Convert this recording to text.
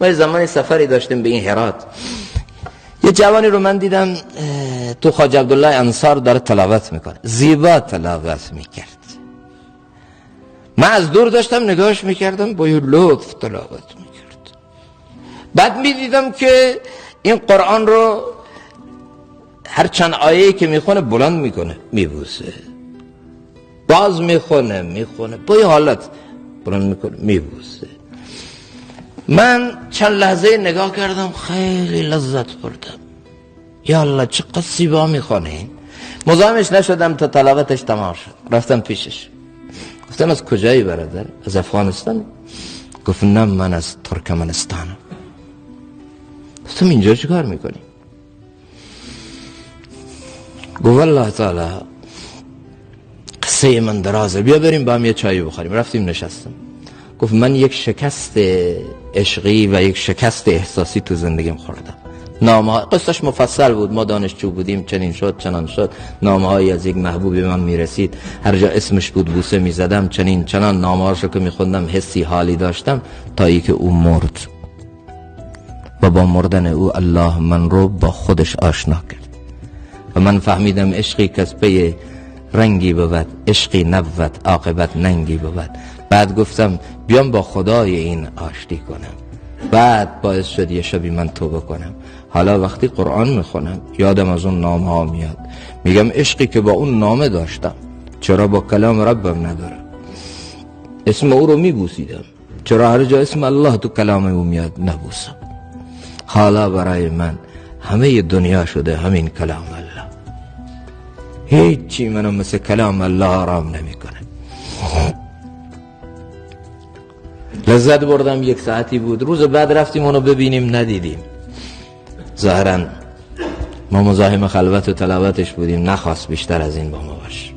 ما زمانی سفری داشتیم به این هرات، یه جوانی رو من دیدم تو خواجه عبدالله انصار داره تلاوت میکنه، زیبا تلاوت میکرد. من از دور داشتم نگاهش میکردم، با یه لطف تلاوت میکرد. بعد میدیدم که این قرآن رو هر چند آیه‌ای که میخونه بلند میکنه، میبوسه، باز میخونه با یه حالت بلند میکنه، میبوسه. من چند لحظه نگاه کردم، خیلی لذت بردم. یا الله چقدر زیبا میخونه این. مزاحمش نشدم تا تلاوتش تمام شد. رفتم پیشش، گفتم از کجایی برادر؟ از افغانستان؟ گفت نه من از ترکمنستانم. گفتم اینجا چیکار میکنی؟ گفت والله تعالی قصه من درازه، بیا بریم با هم یه چایی بخوریم. رفتیم نشستم. گفت من یک شکست عشقی و یک شکست احساسی تو زندگیم خوردم. نامه قصهش مفصل بود، ما دانشجو بودیم، چنین شد چنان شد، نامه هایی از یک محبوب من میرسید، هر جا اسمش بود بوسه میزدم، چنین چنان نامه هاشو که میخوندم حسی حالی داشتم، تا ای که او مرد و با مردن او الله من رو با خودش آشنا کرد و من فهمیدم عشقی کسبه رنگی بود، عشقی نبود عاقبت ننگی بود. بعد گفتم بیام با خدای این آشتی کنم. بعد باعث شد یه شبی من توبه کنم. حالا وقتی قرآن میخونم یادم از اون نامه ها میاد، میگم عشقی که با اون نامه داشتم چرا با کلام ربم ندارم؟ اسم او رو میبوسیدم، چرا هر جا اسم الله تو کلام او میاد نبوسم؟ حالا برای من همه دنیا شده همین کلام الله. هیچ چی منو مثل کلام الله آرام نمیکنه. لذت بردم. یک ساعتی بود. روز بعد رفتیم اونو ببینیم، ندیدیم. ظاهرا ما مزاحم خلوت و تلاوتش بودیم، نخواست بیشتر از این با ما باشه.